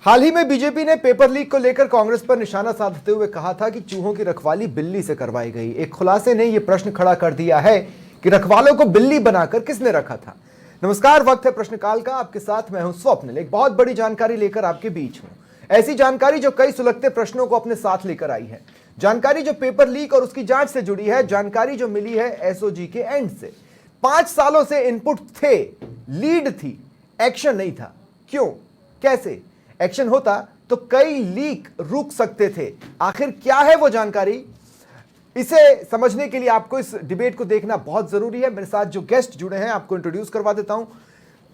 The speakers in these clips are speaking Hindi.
हाल ही में बीजेपी ने पेपर लीक को लेकर कांग्रेस पर निशाना साधते हुए कहा था कि चूहों की रखवाली बिल्ली से करवाई गई। एक खुलासे ने यह प्रश्न खड़ा कर दिया है कि रखवालों को बिल्ली बनाकर किसने रखा था। नमस्कार, वक्त है प्रश्नकाल का। आपके साथ मैं हूं स्वप्निल। एक बहुत बड़ी जानकारी लेकर आपके बीच हूं, ऐसी जानकारी जो कई सुलगते प्रश्नों को अपने साथ लेकर आई है, जानकारी जो पेपर लीक और उसकी जांच से जुड़ी है, जानकारी जो मिली है एसओजी के एंड से। 5 सालों से इनपुट थे, लीड थी, एक्शन नहीं था। क्यों, कैसे? एक्शन होता तो कई लीक रुक सकते थे। आखिर क्या है वो जानकारी, इसे समझने के लिए आपको इस डिबेट को देखना बहुत जरूरी है। मेरे साथ जो गेस्ट जुड़े हैं आपको इंट्रोड्यूस करवा देता हूं।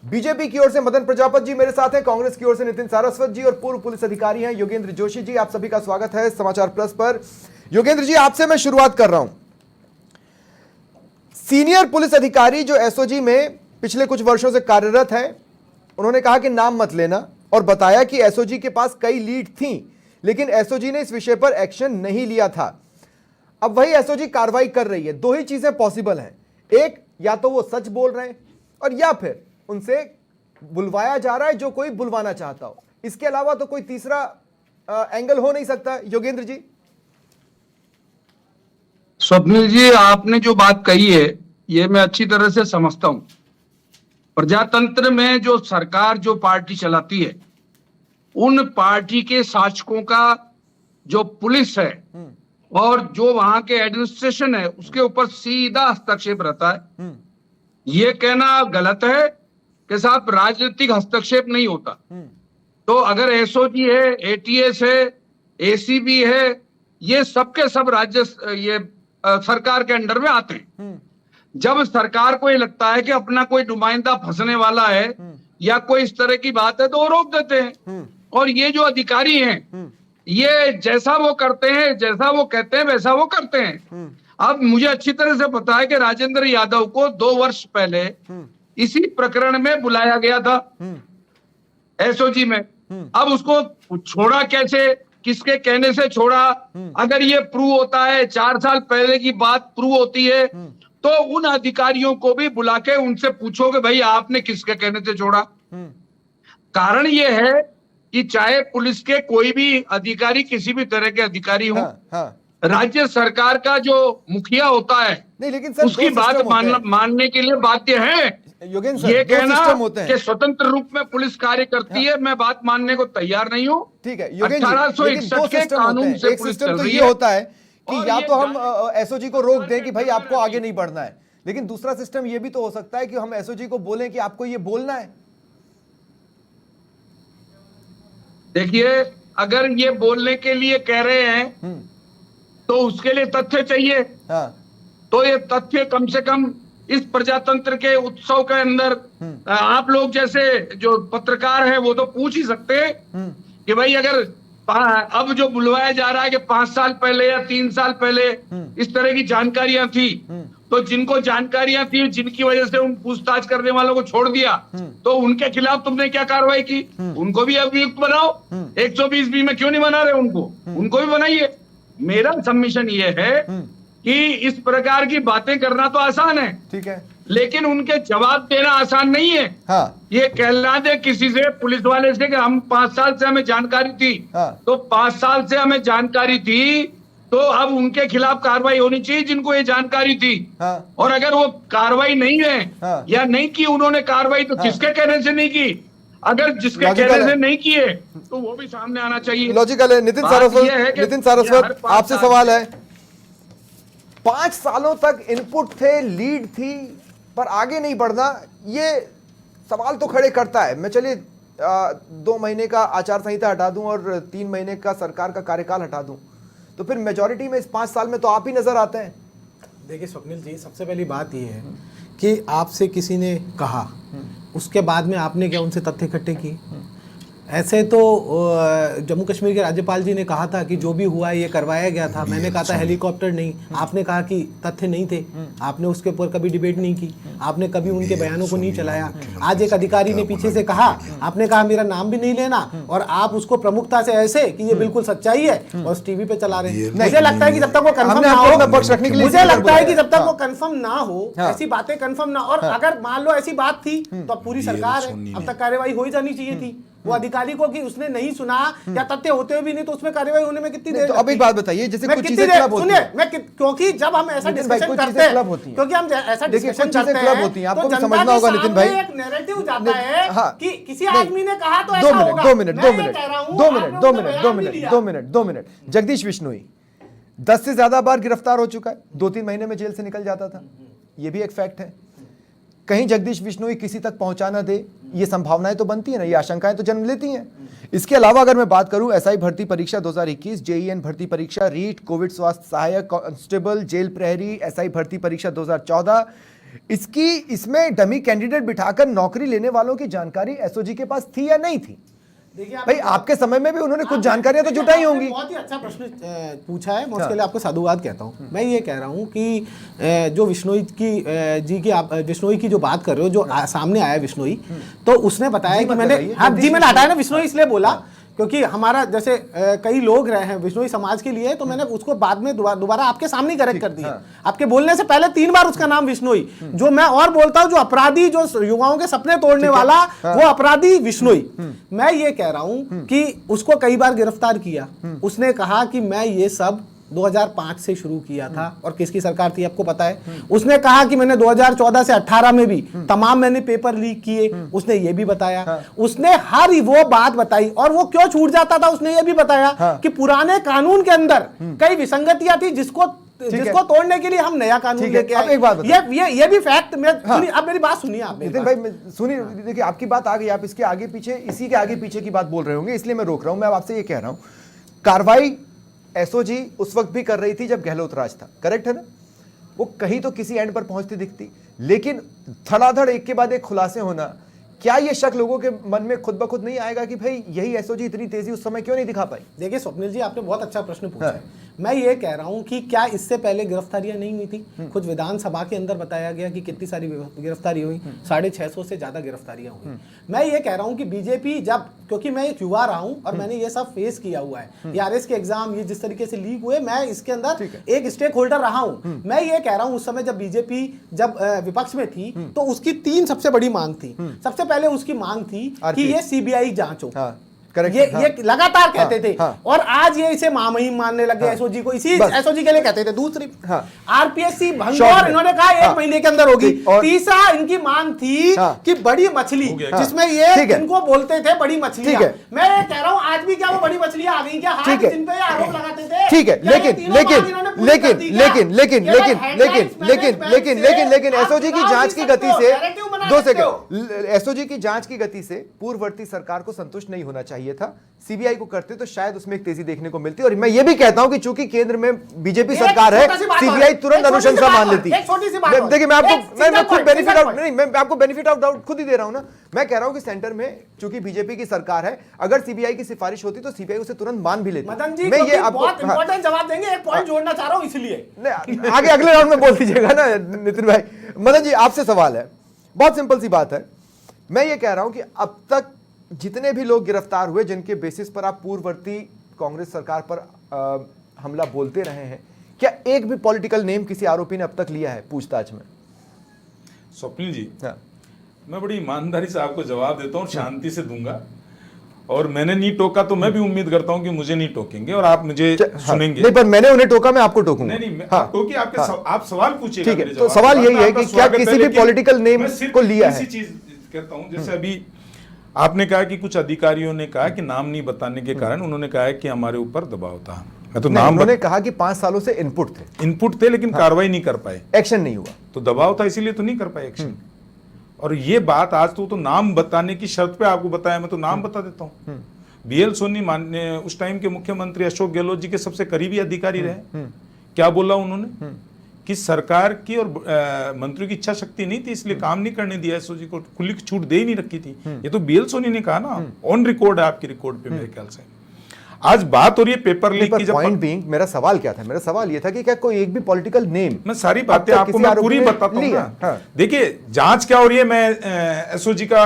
बीजेपी की ओर से मदन प्रजापत जी मेरे साथ हैं, कांग्रेस की ओर से नितिन सारस्वत जी और पूर्व पुलिस अधिकारी हैं योगेंद्र जोशी जी। आप सभी का स्वागत है समाचार प्लस पर। योगेंद्र जी, आपसे मैं शुरुआत कर रहा हूं। सीनियर पुलिस अधिकारी जो एसओजी में पिछले कुछ वर्षों से कार्यरत है, उन्होंने कहा कि नाम मत लेना और बताया कि एसओजी के पास कई लीड थी, लेकिन एसओजी ने इस विषय पर एक्शन नहीं लिया था। अब वही एसओजी कार्रवाई कर रही है। दो ही चीजें पॉसिबल हैं, एक या तो वो सच बोल रहे हैं और या फिर उनसे बुलवाया जा रहा है जो कोई बुलवाना चाहता हो। इसके अलावा तो कोई तीसरा एंगल हो नहीं सकता। योगेंद्र जी। स्वप्निल जी, आपने जो बात कही है ये मैं अच्छी तरह से समझता हूं। प्रजातंत्र में जो सरकार जो पार्टी चलाती है, उन पार्टी के शासकों का जो पुलिस है और जो वहां के एडमिनिस्ट्रेशन है, उसके ऊपर सीधा हस्तक्षेप रहता है। ये कहना गलत है कि साहब राजनीतिक हस्तक्षेप नहीं होता। तो अगर एसओजी है, एटीएस है, एसीबी है, ये सबके सब राज्य सरकार के अंडर में आते हैं। जब सरकार को ये लगता है कि अपना कोई नुमाइंदा फंसने वाला है या कोई इस तरह की बात है तो वो रोक देते हैं। और ये जो अधिकारी हैं, ये जैसा वो करते हैं, जैसा वो कहते हैं वैसा वो करते हैं। अब मुझे अच्छी तरह से पता है कि राजेंद्र यादव को 2 वर्ष पहले इसी प्रकरण में बुलाया गया था एसओजी में। अब उसको छोड़ा कैसे, किसके कहने से छोड़ा? अगर ये प्रूव होता है, 4 साल पहले की बात प्रूव होती है, तो उन अधिकारियों को भी बुला के उनसे पूछो कि भाई आपने किसके कहने से छोड़ा। कारण ये है कि चाहे पुलिस के कोई भी अधिकारी, किसी भी तरह के अधिकारी हो, राज्य सरकार का जो मुखिया होता है नहीं, लेकिन सर उसकी बात मानने के लिए बाध्य है। ये कहना कि स्वतंत्र रूप में पुलिस कार्य करती है, मैं बात मानने को तैयार नहीं हूँ। ठीक है, 1861 के कानून से पुलिस चल रही है। ये होता है कि या तो हम एसओजी को रोक दें कि भाई आपको आगे नहीं बढ़ना है, लेकिन दूसरा सिस्टम ये भी तो हो सकता है कि हम एसओजी को बोलें कि आपको ये बोलना है। देखिए, अगर ये बोलने के लिए कह रहे हैं तो उसके लिए तथ्य चाहिए। तो ये तथ्य कम से कम इस प्रजातंत्र के उत्सव के अंदर आप लोग जैसे जो पत्रकार हैं वो तो पूछ ही सकते हैं कि भाई अगर अब जो बुलवाया जा रहा है कि 5 साल पहले या 3 साल पहले इस तरह की जानकारियां थी, तो जिनको जानकारियां थी, जिनकी वजह से उन पूछताछ करने वालों को छोड़ दिया, तो उनके खिलाफ तुमने क्या कार्रवाई की? उनको भी अभियुक्त बनाओ। 120B में क्यों नहीं बना रहे उनको भी बनाइए। मेरा सबमिशन ये है कि इस प्रकार की बातें करना तो आसान है, ठीक है, लेकिन उनके जवाब देना आसान नहीं है। ये कहना दे किसी से, पुलिस वाले से कि हम 5 साल से हमें जानकारी थी, तो 5 साल से हमें जानकारी थी, तो अब उनके खिलाफ कार्रवाई होनी चाहिए जिनको ये जानकारी थी। और अगर वो कार्रवाई नहीं है या नहीं की उन्होंने कार्रवाई, तो किसके कहने से नहीं की? अगर जिसके कहने से नहीं किए तो वो भी सामने आना चाहिए। लॉजिकल है। नितिन सारस्वत, आपसे सवाल है। 5 सालों तक इनपुट थे, लीड थी, पर आगे नहीं बढ़ना, ये सवाल तो खड़े करता है। मैं चलिए 2 महीने का आचार संहिता हटा दूं और 3 महीने का सरकार का कार्यकाल हटा दूं, तो फिर मेजॉरिटी में इस 5 साल में तो आप ही नजर आते हैं। देखिए स्वप्निल जी, सबसे पहली बात यह है कि आपसे किसी ने कहा, उसके बाद में आपने क्या उनसे तथ्य इकट्ठे किए? ऐसे तो जम्मू कश्मीर के राज्यपाल जी ने कहा था कि जो भी हुआ ये करवाया गया था। मैंने कहा था हेलीकॉप्टर नहीं, आपने कहा कि तथ्य नहीं थे। आपने उसके ऊपर कभी डिबेट नहीं की, आपने कभी उनके बयानों को नहीं चलाया। आज एक अधिकारी ने पीछे से कहा, आपने कहा मेरा नाम भी नहीं लेना, और आप उसको प्रमुखता से ऐसे कि ये बिल्कुल सच्चाई है और टीवी पे चला रहे हैं। मुझे लगता है कि जब तक वो कंफर्म ना हो, मुझे लगता है कि जब तक वो कंफर्म ना हो, ऐसी बातें कंफर्म ना, और अगर मान लो ऐसी बात थी तो अब पूरी सरकार है, अब तक कार्रवाई हो ही जानी चाहिए थी। वो अधिकारी को कि उसने नहीं सुना या तथ्य होते हुए भी नहीं तो उसमें कार्रवाई होने में कितनी देर तो अब एक बात बताइए, जैसे कुछ चीजें क्लब होती सुनिए, हैं, मैं क्योंकि जब हम ऐसा नितिन भाई, डिस्कशन कुछ करते चीजें हैं, क्लब होती हैं। क्योंकि हम ऐसा देखिए, डिस्कशन कुछ चीजें करते क्लब हैं, होती हैं, आपको तो भी जनता समझना के होगा नितिन भाई। सामने एक नैरेटिव जाता है हाँ, कि किसी नहीं, आदमी ने कहा तो दो ऐसा मिनट होगा। दो मिनट मैं दो ये मिनट कह रहा हूं, दो आपने मिनट उनका दो मिनट बयान दो भी मिनट लिया। 2 मिनट 2 मिनट जगदीश बिश्नोई 10 से ज्यादा बार गिरफ्तार हो चुका है, 2-3 महीने में जेल से निकल जाता था, ये भी एक फैक्ट है। कहीं जगदीश बिश्नोई किसी तक पहुंचा ना दे, ये संभावनाएं तो बनती है ना, ये आशंकाएं तो जन्म लेती हैं। इसके अलावा अगर मैं बात करूं एसआई भर्ती परीक्षा 2021, जेईएन भर्ती परीक्षा, रीट, कोविड स्वास्थ्य सहायक, कांस्टेबल, जेल प्रहरी, एसआई भर्ती परीक्षा 2014, इसमें डमी कैंडिडेट बिठाकर नौकरी लेने वालों की जानकारी एसओजी के पास थी या नहीं थी? देखिए भाई आपके समय में भी उन्होंने कुछ जानकारियां तो जुटाई होंगी। बहुत ही अच्छा प्रश्न पूछा है, मैं उसके लिए आपको साधुवाद कहता हूं। मैं ये कह रहा हूं कि जो विश्नोई की आप विश्नोई की जो बात कर रहे हो, जो सामने आया विश्नोई, तो उसने बताया कि मैंने मैंने हटाया ना विश्नोई इसलिए बोला क्योंकि हमारा जैसे कई लोग रहे हैं विश्नोई समाज के लिए, तो मैंने उसको बाद में दोबारा आपके सामने करेक्ट कर दिया। आपके बोलने से पहले 3 बार उसका नाम विश्नोई, जो मैं और बोलता हूं जो अपराधी, जो युवाओं के सपने तोड़ने वाला वो अपराधी विश्नोई। मैं ये कह रहा हूं कि उसको कई बार गिरफ्तार किया, उसने कहा कि मैं ये सब 2005 से शुरू किया था, और किसकी सरकार थी आपको पता है। उसने कहा कि मैंने 2014 से 18 में भी तमाम मैंने पेपर लीक किए, उसने ये भी बताया। उसने हर वो बात बताई, और वो क्यों छूट जाता था उसने ये भी बताया कि पुराने कानून के अंदर कई विसंगतियां थी जिसको तोड़ने के लिए हम नया कानून लेके आए। एक बात ये भी फैक्ट में सुनिए, अब मेरी बात सुनिए आप। नितिन भाई सुनिए, देखिए आपकी बात आ गई, आप इसके आगे पीछे, इसी के आगे पीछे की बात बोल रहे होंगे, इसलिए मैं रोक रहा हूं। मैं आपसे ये कह रहा हूं, कार्रवाई एसओजी उस वक्त भी कर रही थी जब गहलोत राज था, करेक्ट है ना? वो कहीं तो किसी एंड पर पहुंचती दिखती, लेकिन धड़ाधड़ एक के बाद एक खुलासे होना, क्या ये शक लोगों के मन में खुद ब खुद नहीं आएगा कि भाई यही एसओजी इतनी तेजी उस समय क्यों नहीं दिखा पाई? देखिए स्वप्निल जी, आपने बहुत अच्छा प्रश्न पूछा है। मैं ये कह रहा हूं कि क्या इससे पहले गिरफ्तारियां नहीं हुई थी? खुद विधानसभा के अंदर बताया गया कि कितनी सारी गिरफ्तारी हुई, 650 से ज्यादा गिरफ्तारियां हुई। मैं ये कह रहा हूं कि बीजेपी जब, क्योंकि मैं एक युवा रहा हूं और मैंने ये सब फेस किया हुआ है, आरएस के एग्जाम ये जिस तरीके से लीक हुए, मैं इसके अंदर एक स्टेक होल्डर रहा हूं। मैं ये कह रहा हूं उस समय जब बीजेपी विपक्ष में थी तो उसकी 3 सबसे बड़ी मांग थी। सबसे पहले उसकी मांग थी कि ये सीबीआई जांच हो, ये लगातार कहते थे, और आज ये इसे महामहिम मानने लगे एसओजी को, इसी एसओजी के लिए कहते थे। दूसरी आरपीएससी भंग, और इन्होंने कहा 1 महीने के अंदर होगी। तीसरा इनकी मांग थी कि बड़ी मछली, जिसमें ये इनको बोलते थे बड़ी मछलियां। मैं ये कह रहा हूं आज भी क्या वो बड़ी मछलियां आ गई क्या? हाथ जिन पे आरोप लगाते थे, ठीक है, लेकिन एसओजी की जांच की गति से, 2 सेकंड, एसओजी की जांच की गति से पूर्ववर्ती सरकार को संतुष्ट नहीं होना चाहिए था। सीबीआई को करते तो शायद उसमें एक तेजी देखने को मिलती, और मैं ये भी कहता हूं कि चूंकि केंद्र में बीजेपी सरकार है, सीबीआई तुरंत अनुशंसा मान लेती। देखिए मैं आपको बेनिफिट ऑफ डाउट खुद ही दे रहा हूं ना। मैं कह रहा हूं कि सेंटर में चूंकि बीजेपी की सरकार है, अगर सीबीआई की सिफारिश होती तो सीबीआई उसे तुरंत मान भी लेती। मदन जी, मैं ये आपको बहुत इंपॉर्टेंट जवाब देंगे, एक पॉइंट जोड़ना चाह रहा हूं इसलिए आगे अगले राउंड में बोल दीजिएगा ना नितिन भाई। मदन जी आपसे सवाल है, बहुत सिंपल सी बात है। मैं ये कह रहा हूं कि अब तक जितने भी लोग गिरफ्तार हुए जिनके बेसिस पर आप पूर्ववर्ती कांग्रेस सरकार पर हमला बोलते रहे हैं, क्या एक भी पॉलिटिकल नेम किसी आरोपी ने अब तक लिया है पूछताछ में? स्वप्निल जी, मैं बड़ी ईमानदारी से आपको जवाब देता हूँ, शांति से दूंगा, और मैंने नहीं टोका तो मैं भी उम्मीद करता हूँ कि मुझे नहीं टोकेंगे और आप मुझे सुनेंगे। नहीं, पर मैंने उन्हें टोका, मैं आपको टोकूंगा। नहीं, टोकी आपके आप सवाल पूछिएगा। ठीक है, तो सवाल यही है कि क्या किसी भी पॉलिटिकल नेम को लिया है? चीज कहता हूँ, जैसे अभी आपने कहा कि कुछ अधिकारियों ने कहा कि नाम नहीं बताने के कारण उन्होंने कहा है कि हमारे ऊपर दबाव था। मैं तो नाम, उन्होंने कहा कि 5 सालों से इनपुट थे लेकिन कार्रवाई नहीं कर पाए, एक्शन नहीं हुआ, तो दबाव था इसीलिए तो नहीं कर पाए एक्शन। और ये बात आज तो नाम बताने की शर्त पे आपको बताया, मैं तो नाम बता देता हूँ। बीएल सोनी माननीय उस टाइम के मुख्यमंत्री अशोक गहलोत जी के सबसे करीबी अधिकारी रहे। क्या बोला उन्होंने कि सरकार की और मंत्रियों की इच्छा शक्ति नहीं थी, इसलिए काम नहीं करने दिया एसओजी को, खुली छूट दे ही नहीं रखी थी। ये तो बीएल सोनी ने कहा ना, ऑन रिकॉर्ड है आपकी रिकॉर्ड पे मेरे ख्याल से। आज बात हो रही है पेपर लीक की। पॉइंट बीइंग, मेरा सवाल क्या था? मेरा सवाल ये था कि क्या कोई एक भी पॉलिटिकल नेम, मैं सारी बातें आपको मैं पूरी बताता हूँ ना। देखिए जांच क्या हो रही है, मैं एसओजी का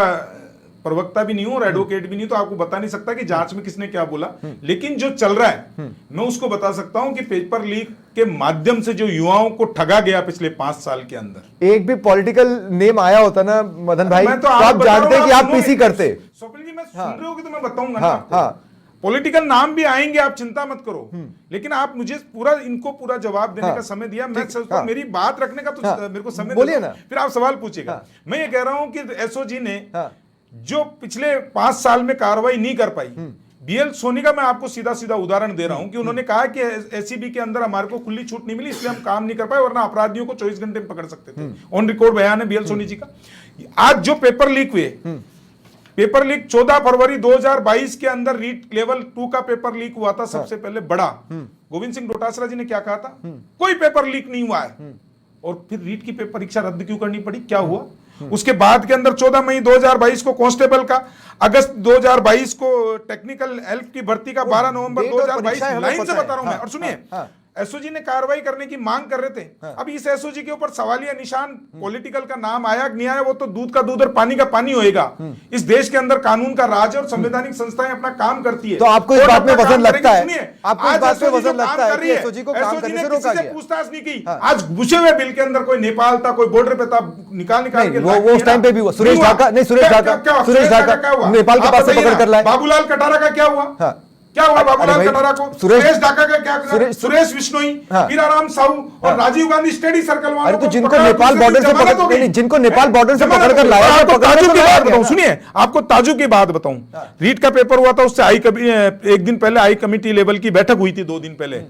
प्रवक्ता भी नहीं हूं और एडवोकेट भी नहीं, तो आपको बता नहीं सकता कि जांच में किसने क्या बोला, लेकिन जो चल रहा है मैं उसको बता सकता हूं कि पेपर लीक के माध्यम से जो युवाओं को ठगा गया पिछले 5 साल के अंदर, एक भी पॉलिटिकल नेम आया होता ना मदन भाई, तो आप जानते कि आप पीसी करते। स्वप्निल जी, मैं सुन रहे हो कि तो मैं बताऊंगा ना हाँ, आपको। हाँ। पॉलिटिकल नाम भी आएंगे, आप चिंता मत करो, लेकिन आप मुझे इनको पूरा जवाब देने हाँ, का समय दिया। मैं ठीक, सोचता हूं हाँ। मेरी बात रखने का तो हाँ, मेरे को समय बोलिए दे दो, ना। फिर आप सवाल पूछिएगा। हाँ। मैं ये कह रहा हूं कि एसओजी ने हाँ। जो पिछले 5 साल में कार्रवाई नहीं कर पाई, बीएल सोनी का मैं आपको सीधा सीधा उदाहरण दे रहा हूं कि उन्होंने कहा कि एसीबी के अंदर हमारे को खुली छूट नहीं मिली, इसलिए हम काम नहीं कर पाए, वरना अपराधियों को 24 घंटे में पकड़ सकते थे। ऑन रिकॉर्ड बयान है बीएल सोनी जी का। आज जो पेपर लीक हुए, पेपर लीक 14 फरवरी 2022 के अंदर रीट लेवल 2 का पेपर लीक हुआ था, सबसे पहले बड़ा। गोविंद सिंह डोटासरा जी ने क्या कहा था, कोई पेपर लीक नहीं हुआ है, और फिर रीट की परीक्षा रद्द क्यों करनी पड़ी, क्या हुआ? उसके बाद के अंदर 14 मई 2022 को कांस्टेबल का, अगस्त 2022 को टेक्निकल हेल्प की भर्ती का, 12 नवंबर डेट और 2022 परीक्षाएं हमें लाइन से पता है। बता रहा हूं मैं। हाँ, और सुनिए, हाँ। एसओजी ने कार्रवाई करने की मांग कर रहे थे। अब इस एसओजी के ऊपर सवालिया निशान, पॉलिटिकल का नाम आया कि नहीं आया, वो तो दूध का दूध और पानी का पानी होएगा। इस देश के अंदर कानून का राज है और संवैधानिक संस्थाएं अपना काम करती है। तो आपको इस कोर्ट बात में अपना वजन काम लगता है? करेगी। सुनिए, आपको इस आज बात में SOG वजन जो काम लगता है कर कि रही है, SOG को काम SOG करने ने से किसी रोका से गया? पूछताछ नहीं की। हाँ। आज घुसे हुए बिल के अंदर कोई नेपाल था, कोई बॉर्डर पे था, निकाल के नहीं, वो लाके उस टाइम पे भी हुआ। नहीं सुरेश हुआ। ढाका, नहीं, सुरेश क्या- ढाका, क्या हुआ? सुरेश ढाका क्या हुआ? नेपाल के आप पास से बताइए पकड़ ना, कर लाए। बाबूलाल कटारा का क्या हुआ? हाँ। क्या हुआ बाबूलाल भाई, कटारा को? सुरेश ढाका का क्या करा? सुरेश बिश्नोई, हाँ। हीराराम साहू और राजीव गांधी स्टडी सर्कल वालों अरे तो को जिनको पकड़ा, नेपाल दूसरे बॉर्डर दिन से जमानत पकड़- हो गई। नहीं, जिनको नेपाल बॉर्डर से जमानत पकड़ कर हो गई। लाया, आपको पकड़ा ताजुब तो की लाया बात गया बताऊं, ना। सुनिए, आपको ताजुब की बात बताऊं। रीट का पेपर हुआ था, उससे एक दिन पहले हाई कमेटी लेवल की बैठक हुई थी, 2 दिन पहले।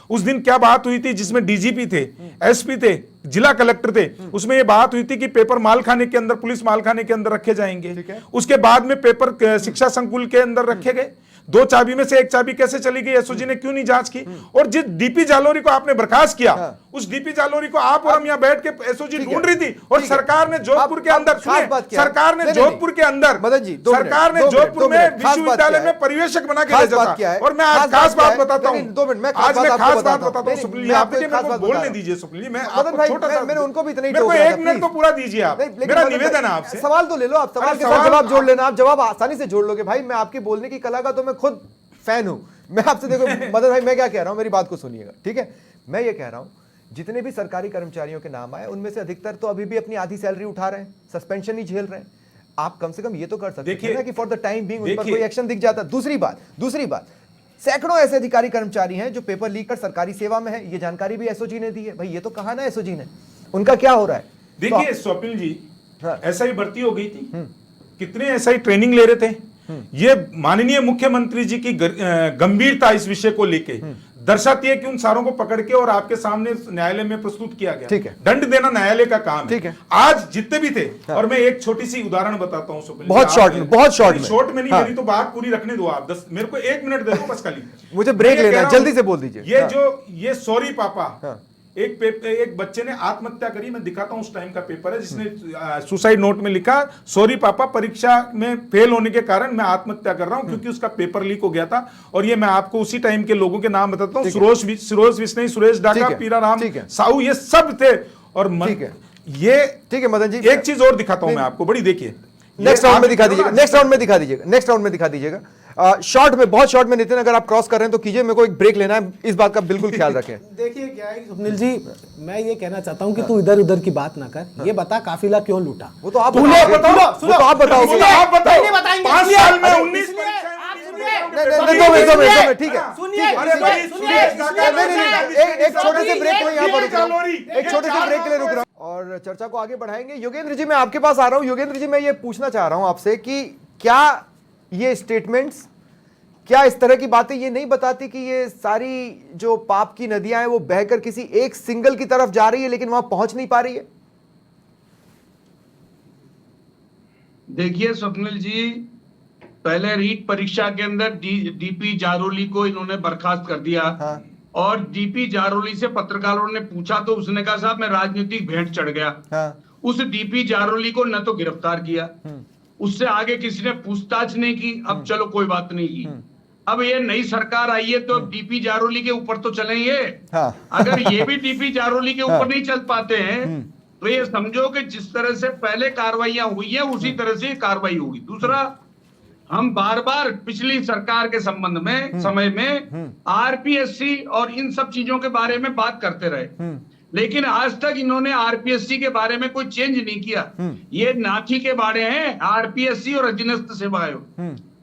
उस दिन क्या बात हुई थी, जिसमें डीजीपी थे, एसपी थे, जिला कलेक्टर थे, उसमें ये बात हुई थी कि पेपर मालखाने के अंदर, पुलिस मालखाने के अंदर रखे जाएंगे। उसके बाद में पेपर शिक्षा संकुल के अंदर रखे गए। 2 चाबी में से 1 चाबी कैसे चली गई, एसओजी ने क्यों नहीं जांच की? और जिस डीपी जालोरी को आपने बर्खास्त किया, उस डीपी जालोरी को आप और हम यहाँ बैठ के एसओजी ढूंढ रही थी, और सरकार ने जोधपुर के अंदर, सरकार ने जोधपुर के अंदर, सरकार ने जोधपुर में विश्वविद्यालय में परिवेशक बना के भेजा था। और मैं आज खास बात बताता हूँ, आज मैं खास बात बताता हूँ सुप्रीम जी, आप मेरे को बोलने दीजिए सुप्रीम जी, मैं आपको छोटा सा, मैंने उनको भी इतना ही मेरे को टोका था, 1 मिनट तो पूरा दीजिए आप, मेरा निवेदन है आपसे। सवाल तो ले लो, आप सवाल अरे के साथ सवाल- जवाब जोड़ लेना, आप जवाब आसानी से जोड़ लोगे भाई। मैं आपकी बोलने की कला का तो मैं खुद फैन हूं। मैं आपसे देखो मदन भाई, मैं क्या कह रहा हूं, मेरी बात को सुनिएगा, ठीक है? मैं ये कह रहा हूं, जितने भी सरकारी कर्मचारियों के नाम आए, उनमें से अधिकतर तो अभी भी अपनी आधी सैलरी उठा रहे हैं, सस्पेंशन ही झेल रहे हैं। आप कम से कम ये तो कर सकते हैं ना कि फॉर द टाइम बीइंग उन पर कोई एक्शन दिख जाता। दूसरी बात, सैकड़ों ऐसे अधिकारी कर्मचारी हैं जो पेपर लीक कर सरकारी सेवा में है, ये जानकारी भी एसओजी ने दी है। भाई ये तो कहा ना एसओजी ने, उनका क्या हो रहा है? देखिए स्वप्निल जी, हाँ। ऐसा ही भर्ती हो गई थी, कितने ऐसा ही ट्रेनिंग ले रहे थे। ये माननीय मुख्यमंत्री जी की गंभीरता इस विषय को लेके दर्शाती है कि उन सारों को पकड़ के और आपके सामने न्यायालय में प्रस्तुत किया गया। ठीक है। दंड देना न्यायालय का काम है। ठीक है। आज जितने भी थे, और मैं एक छोटी सी उदाहरण बताता हूँ सुप्रीम जी, बहुत शॉर्ट में, बहुत शॉर्ट में। शॉर्ट में नहीं, हाँ। मेरी तो बात पूरी रखने दो आप, 10 मेरे को 1 मिनट दे दो बस खाली। मुझे ब्रेक मैं ये लेना कह है, रहा जल्दी हूं, से बोल दीजिए। ये हाँ। ये सॉरी पापा, हाँ। एक बच्चे ने आत्महत्या करी, मैं दिखाता हूं उस टाइम का पेपर है, जिसने सुसाइड नोट में लिखा, सॉरी पापा, परीक्षा में फेल होने के कारण मैं आत्महत्या कर रहा हूं क्योंकि उसका पेपर लीक हो गया था। और ये मैं आपको उसी टाइम के लोगों के नाम बताता हूं, सुरोज विश्नोई, सुरेश ढाका, पीरा राम साहू, ये सब थे। और ये ठीक है मदन जी, एक चीज और दिखाता हूं मैं आपको, बड़ी देखिए, नेक्स्ट राउंड में दिखा दीजिएगा, नेक्स्ट राउंड में दिखा दीजिएगा। शॉर्ट में, बहुत शॉर्ट में नितिन, अगर आप क्रॉस कर रहे हैं तो कीजिए, मेरे को एक ब्रेक लेना है, इस बात का बिल्कुल ख्याल रखें। देखिए क्या है स्वप्निल जी, मैं ये कहना चाहता हूँ कि तू इधर उधर की बात ना कर, ये बता काफिला क्यों लूटा? वो तो आप बताओगे। आप बताओगे। आप बताओ, नहीं बताएंगे। 5 साल में अरे 19 इसलिए आप सुनिए। दो मिनट, ठीक है। सुनिए, अरे भाई, सुनिए, एक छोटे से ब्रेक को यहाँ पर रुक रहा हूं। जालोरी, एक छोटे से ब्रेक के लिए रुक रहा हूं और चर्चा को आगे बढ़ाएंगे। योगेंद्र जी, मैं आपके पास आ रहा हूं। योगेंद्र जी, मैं ये पूछना चाह रहा हूं आपसे कि क्या ये स्टेटमेंट्स, क्या इस तरह की बातें ये नहीं बताती कि ये सारी जो पाप की नदियां हैं वो बहकर किसी एक सिंगल की तरफ जा रही है लेकिन वहां पहुंच नहीं पा रही है? देखिए स्वप्निल जी, पहले रीट परीक्षा के अंदर डीपी जारोली को इन्होंने बर्खास्त कर दिया। हाँ। और डीपी जारोली से पत्रकारों ने पूछा तो उसने कहा साहब मैं राजनीतिक भेंट चढ़ गया। हाँ। उस डीपी जारोली को न तो गिरफ्तार किया, उससे आगे किसी ने पूछताछ नहीं की। अब चलो कोई बात नहीं की, अब ये नई सरकार आई है तो अब डीपी जारोली के ऊपर तो चलेंगे। हाँ। अगर ये भी डीपी जारोली के ऊपर नहीं चल पाते हैं तो ये समझो कि जिस तरह से पहले कार्रवाइयां हुई है उसी तरह से कार्रवाई होगी। दूसरा, हम बार बार पिछली सरकार के संबंध में समय में आरपीएससी और इन सब चीजों के बारे में बात करते रहे, लेकिन आज तक इन्होंने आरपीएससी के बारे में कोई चेंज नहीं किया। ये नाथी के बारे हैं आरपीएससी और अधीनस्थ सेवा आयोग,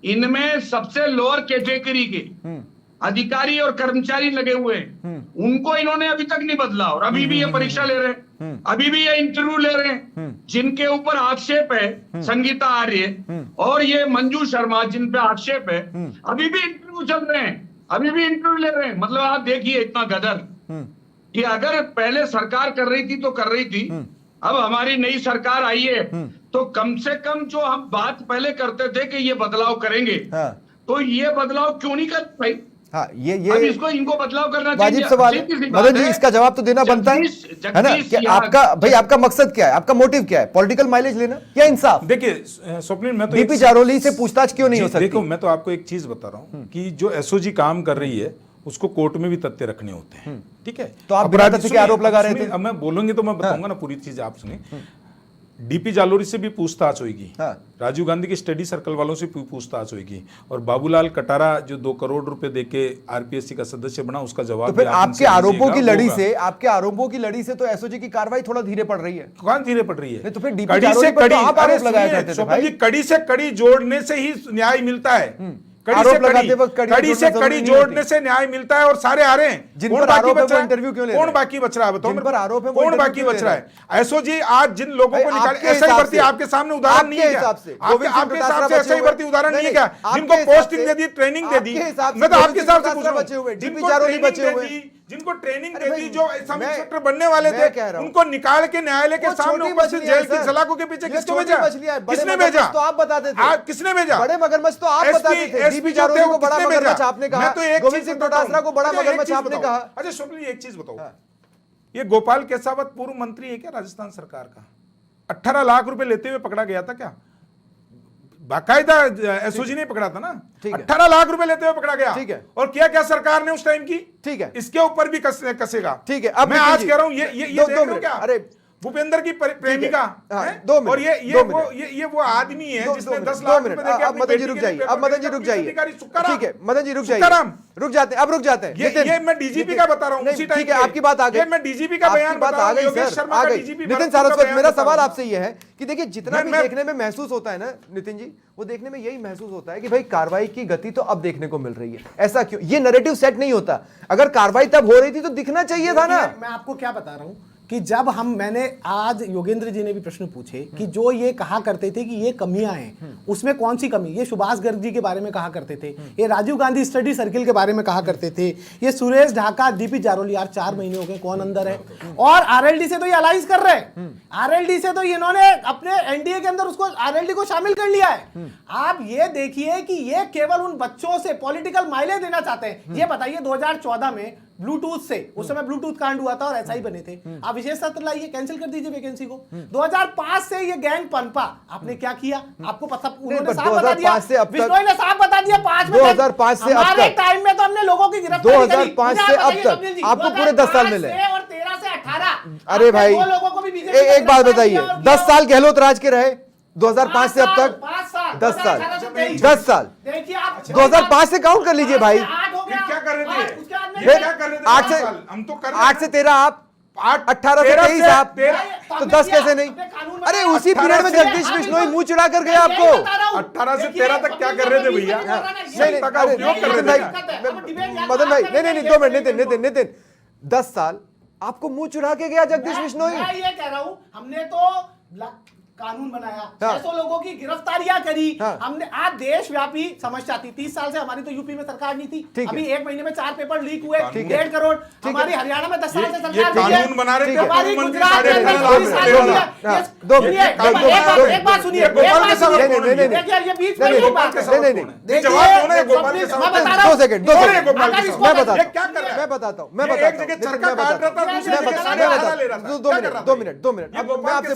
इनमें सबसे लोअर कैटेगरी के अधिकारी और कर्मचारी लगे हुए हैं, उनको इन्होंने अभी तक नहीं बदला और अभी भी ये परीक्षा ले रहे हैं, अभी भी ये इंटरव्यू ले रहे हैं। जिनके ऊपर आक्षेप है, संगीता आर्य और ये मंजू शर्मा, जिन पे आक्षेप है, अभी भी इंटरव्यू चल रहे हैं, अभी भी इंटरव्यू ले रहे हैं। मतलब आप देखिए इतना गदर कि अगर पहले सरकार कर रही थी तो कर रही थी, अब हमारी नई सरकार आई है तो कम से कम जो हम बात पहले करते थे कि ये बदलाव करेंगे, तो ये बदलाव क्यों नहीं कर भाई? हाँ, ये अब इसको इनको बदलाव करना वाजिब चाहिए। सवाल है। मदन जी, इसका जवाब तो देना बनता है ना? कि आपका भाई, आपका मकसद क्या है, आपका मोटिव क्या है? पॉलिटिकल माइलेज लेना या इंसाफ? देखिए स्वप्निल, मैं तो डीपी जारोली से पूछताछ क्यों नहीं हो सकती? देखो, मैं तो आपको एक चीज बता रहा हूँ कि जो एसओजी काम कर रही है उसको कोर्ट में भी तथ्य रखने होते हैं, ठीक है? तो आप बिना तथ्य के आरोप लगा रहे थे। अब मैं बोलूंगी तो मैं बताऊंगा ना पूरी चीज, आप सुनिए। डीपी जालोरी से भी पूछताछ होगी, राजीव गांधी के स्टडी सर्कल वालों से पूछताछ होगी, और बाबूलाल कटारा जो 2 करोड़ रुपए देके आरपीएससी का सदस्य बना, उसका जवाब तो फिर आपके आरोपों की लड़ी से, आपके आरोपों की लड़ी से तो एसओजी की कार्रवाई थोड़ा धीरे पड़ रही है। कौन धीरे पड़ रही है? तो फिर डीपी जालोरी पर तो आप आरोप लगाया करते थे भाई। कड़ी से कड़ी जोड़ने से ही न्याय मिलता है। आरोप लगाते वक्त कड़ी से कड़ी जोड़ने से न्याय मिलता है और सारे आ रहे हैं। जिन पर आरोप है वो इंटरव्यू क्यों ले रहे हैं? कौन बाकी बच रहा है बताओ? जिन पर आरोप है वो कौन बाकी बच रहा है? एसओजी आज जिन लोगों को निकाल, ऐसा ही भर्ती आपके सामने उदाहरण नहीं है क्या? आपके हिसाब से ऐसा ही भर्ती उदाहरण नहीं है क्या? जिनको पोस्टिंग दे दी, ट्रेनिंग दे दी, मैं तो आपके हिसाब से पूछ रहा हूं, जिनको ट्रेनिंग दे दी, जो सब इंस्पेक्टर बनने वाले थे, उनको निकाल के न्यायालय के सामने उपस्थित जेल की सलाखों के पीछे किसको भेजा? किसने भेजा? तो आप बताते थे। किसने भेजा? बड़े मगरमच्छ तो आप बताते थे। डीपी जारोली को बड़ा मगरमच्छ आपने कहा, गोविंद सिंह डोटासरा को बड़ा मगरमच्छ आपने कहा। अच्छा स्वप्निल, एक चीज बताओ, ये गोपाल केसावत पूर्व मंत्री है क्या राजस्थान सरकार का? 18 लाख रुपए लेते हुए पकड़ा गया था क्या? बाकायदा एसओजी ने पकड़ा था ना? 18 लाख रुपए लेते हुए पकड़ा गया। ठीक है। और क्या क्या सरकार ने उस टाइम की? ठीक है, इसके ऊपर भी कसेगा। ठीक है, अब मैं आज कह रहा हूं, ये देख रहे हो क्या? अरे भूपेंद्र की प्रेमिका है, और ये वो आदमी है जिसने 10 लाख रुपए देके अपनी मदन जी रुक जाइए, अब मदन जी रुक जाइए, ठीक है मदन जी रुक जाइए, रुक जाते हैं, अब रुक जाते हैं। ये मैं डीजीपी का बता रहा हूं उसी टाइम। ठीक है, आपकी बात आ गई, मैं डीजीपी का बयान बता रहा हूं, योगेश शर्मा का डीजीपी। नितिन सारस्वत, मेरा सवाल आपसे ये है कि देखिए, जितना भी देखने में महसूस होता है ना नितिन जी, वो देखने में यही महसूस होता है कि भाई कार्रवाई की गति तो अब देखने को मिल रही है। ऐसा क्यों? ये नैरेटिव सेट नहीं होता। अगर कार्रवाई तब हो रही थी तो दिखना चाहिए था ना। मैं आपको क्या बता रहा हूं कि जब मैंने आज योगेंद्र जी ने भी प्रश्न पूछे कि जो ये कहा करते थे कि ये कमियां हैं, उसमें कौन सी कमी? ये सुभाष गर्ग जी के बारे में कहा करते थे, ये राजीव गांधी स्टडी सर्किल के बारे में कहा करते थे, ये सुरेश ढाका, डीपी जारोली, यार 4 महीने हो गए, कौन अंदर है? और आरएलडी से तो ये अलाइंस कर रहे हैं, आरएलडी से तो इन्होंने अपने एनडीए के अंदर उसको, आरएलडी को शामिल कर लिया है। आप ये देखिए कि ये केवल उन बच्चों से पॉलिटिकल माइलेज देना चाहते हैं। ये बताइए 2014 में ब्लूटूथ से, उस समय ब्लूटूथ कांड हुआ था और ऐसा ही बने थे, आप विशेष सत्र लाइए, कैंसिल कर दीजिए वैकेंसी को। 2005 से ये गैंग पनपा, आपने क्या किया? आपको पता, उन्होंने साफ बता दिया, बिश्नोई ने साफ बता दिया। 2005 से अब तक टाइम में तो हमने लोगों की गिरफ्तारी करी। 2005 से अब तक आपको पूरे 10 साल मिले और 13 से 18। अरे भाई, लोगों को भी एक बात बताइए, 10 साल गहलोत राज के रहे, 2005 से अब तक 10 साल, 10 साल, 2005 से काउंट कर लीजिए भाई। क्या कर रहे थे? फिर 8 से 13 आप, 18 से 23 आप, तो 10 कैसे नहीं? अरे उसी पीरियड में जगदीश बिश्नोई मुंह चुरा कर गया आपको। 18 से 13 तक क्या कर रहे थे भैया? मदन भाई, नहीं 2 मिनट, नितिन 10 साल आपको मुंह चुरा के गया जगदीश बिश्नोई। मैं ये कह रहा हूं, हमने तो कानून बनाया, 600 लोगों की गिरफ्तारियां करी, हमने आज देशव्यापी समस्या थी। 30 साल से हमारी तो यूपी में सरकार नहीं थी, अभी 1 महीने में 4 पेपर लीक हुए, 1.5 करोड़। हमारी हरियाणा में 10 साल से सरकार कानून बना रहे थे, हमारी गुजरात में 2 एक बात सुनिए, गोपाल के साथ देखिए ये बीच में नहीं, बात है, जवाब दो ना गोपाल के साथ। मैं बता रहा हूं, 2 सेकंड, मैं बताता हूं, क्या कर रहा है? मैं बताता हूं, एक जगह चरखा काट रहा था, दूसरी जगह साढ़े 18 ले रहा था। 2 मिनट, अब मैं आपसे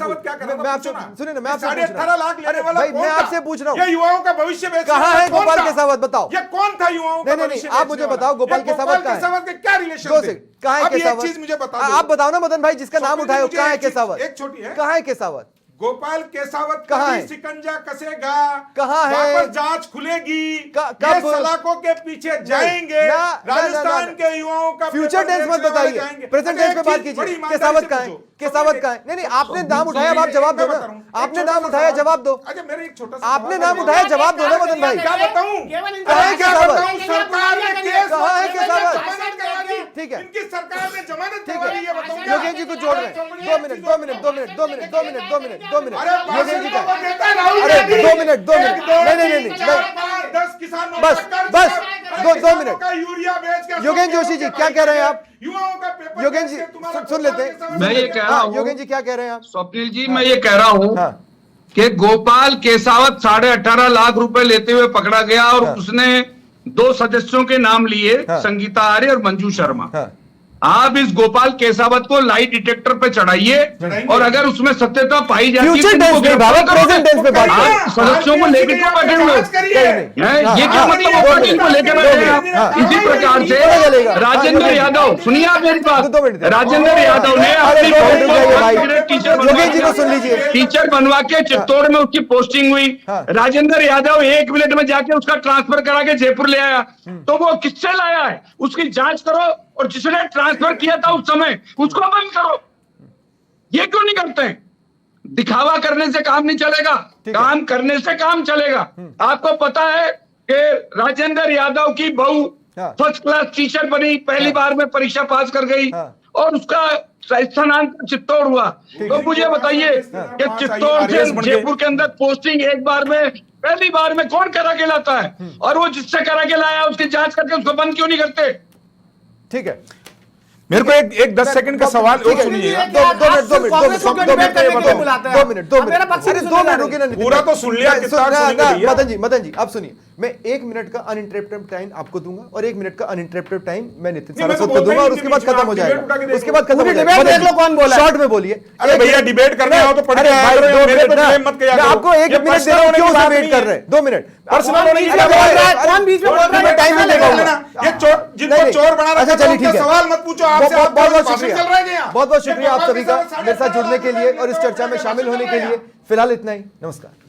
सुनिए ना, मैं आपसे 18.5 लाख लेने वाला भाई, कौन मैं था? आपसे पूछ रहा हूं, ये युवाओं का भविष्य बेच कहां है गोपाल केसावत? बताओ, ये कौन था युवाओं का भविष्य? आप मुझे बताओ, गोपाल केसावत कहां है? के क्या रिलेशन थे? कहां है केसावत? एक चीज मुझे बता दो, आप बताओ ना मदन भाई, जिसका नाम उठाए, कहां है केसावत? एक छोटी है, कहां है केसावत? गोपाल केसावत कहाँ का है? भी शिकंजा कसेगा, कहाँ है? वापस जांच खुलेगी, कब? ये सलाखों के पीछे जाएंगे, राजस्थान के युवाओं का फ्यूचर पेपर टेंस मत बेचने वाले बताइए, जाएंगे। प्रेजेंट अरे टेंस पे एक बात चीज कीजिए। बड़ी ईमानदारी केसावत से कहाँ है? पूछो। केसावत कहाँ है? नहीं आपने नाम उठाया, अब आप जवाब दो ना। आपने नाम छोटा उठाया, सा जवाब दो। अच्छा मेरे एक छोटा सा आपने सवाल नाम है। उठाया, जवाब दो ना मदन भाई। क्या बताऊं? कहाँ है क्या केसावत? बताऊं? सरकार ने केस कहाँ है केसावत? जमानत करवा दी। ठीक है। इनकी सरकार ने जमानत ठीक करवा दी, ये है, बताऊंगा। योगेश जी को जोड़ रहे हैं। 2 minute 2 minute 2 minute 2 minute 2 minute 2 minute 2 minute अरे योगेश जी का को देता है राहुल अरे गांधी। 2 मिनट 2 मिनट एक दो नहीं 10 किसानों बस, का कर्ज बस, का, दो किसानों मिनट। का यूरिया बेच के योगेश जोशी जी, क्या कह रहे हैं आप? युवाओं का पेपर योगेश बेच जी के तुम्हारा सुन लेते हैं। गोपाल मैं ये केसावत कह रहा हूं, योगेश जी क्या कह रहे हैं आप? स्वप्निल जी मैं ये कह रहा हूं हाँ कि गोपाल केसावत 18.5 लाख रुपए लेते हुए पकड़ा गया और हाँ। उसने 2 सदस्यों के नाम लिए, हाँ। संगीता आर्य और मंजू शर्मा। हाँ आप इस गोपाल केसावत को लाई डिटेक्टर पे चढ़ाइए चढ़ाएंगे। और अगर उसमें सत्यता पाई जाती है फ्यूचर तो टेंस उनको नहीं गिरफ्तार बाबा, करोगे। प्रेजेंट टेंस पे बात हाँ, करें। सदस्यों को लेके क्यों बैठे हुए हो? कहीं नहीं। हैं? हाँ, ये क्या हाँ, मतलब हाँ, होगा दो कि इनको मिनट, लेके दो बैठे मिनट, हैं हाँ, आप? इसी प्रकार से पता चलेगा। राजेंद्र हाँ, यादव, सुनिए आप मेरी बात, 2 मिनट राजेंद्र यादव ने अरे अपनी 2 मिनट बहू रुक को जाइए भाई। कॉन्फिडेंट टीचर योगेश जी को सुन लीजिए। टीचर बनवा के चित्तौड़ में उसकी पोस्टिंग हुई। हाँ। राजेंद्र यादव 1 मिनट में जाके उसका ट्रांसफर करा के जयपुर ले आया। तो वो किससे लाया है उसकी जांच करो और जिसने ट्रांसफर किया था उस समय उसको बंद करो। ये क्यों नहीं करते हैं? दिखावा करने से काम नहीं चलेगा, ठीक है। काम करने से काम चलेगा। आपको पता है कि राजेंद्र यादव की बहू हाँ। फर्स्ट क्लास टीचर बनी, पहली बार में परीक्षा पास कर गई हाँ। और उसका स्थानांतरण चित्तौड़ हुआ। तो मुझे बताइए कि चित्तौड़ से जयपुर के अंदर पोस्टिंग एक बार में, पहली बार में कौन करा के लाता है? और वो जिससे करा के लाया उसकी जांच करके उसको बंद क्यों नहीं करते? ठीक है। मेरे को एक 10 सेकंड का सवाल और सुनिएगा। 2 minute 2 minute 2 minute 2 minute 2 minute 2 minute अरे 2 मिनट रुकिए ना। पूरा तो सुन लिया, कितना सुनेंगे भैया? मदन जी आप सुनिए, मैं 1 मिनट का अनइंटरप्टेड टाइम आपको दूंगा और 1 मिनट का अनइंटरप्टेड टाइम मैं नितिन नहीं, मैं तो सारस्वत को बोलता दूंगा ही और उसके बाद नहीं, खत्म हो डिबेट जाएगा। उठा के देखो। उसके बाद खत्म हो पूरी जाएगा। डिबेट देख लो कौन बोला है। शॉर्ट में बोलिए। अरे एक भैया, मिनट। डिबेट करने आओ तो पढ़ अरे के भाई, बात करो, 2 मेरे मिनट पे ना, blame मत किया मैं करो। आपको 1 ये मिनट पर्सनल दे रहा हूं, होने की क्यों उसे बात वेट नहीं कर है। रहे हैं? 2 मिनट पर्सनल होने की अरे बात भाई, है। अरे कौन बीच में बोल रहा है? मैं टाइम नहीं देगा ये चोर जिनको चोर बना रखा अच्छा था, चलिए उनके ठीक है। सवाल मत पूछो, आपसे बहुत आप बहुत भाषण शुक्रिया, चल रहा है क्या? बहुत बहुत शुक्रिया आप गोपाल सभी का केसावत मेरे साथ जुड़ने के लिए और इस 18.5 चर्चा में शामिल होने के लिए। फिलहाल इतना ही, नमस्कार।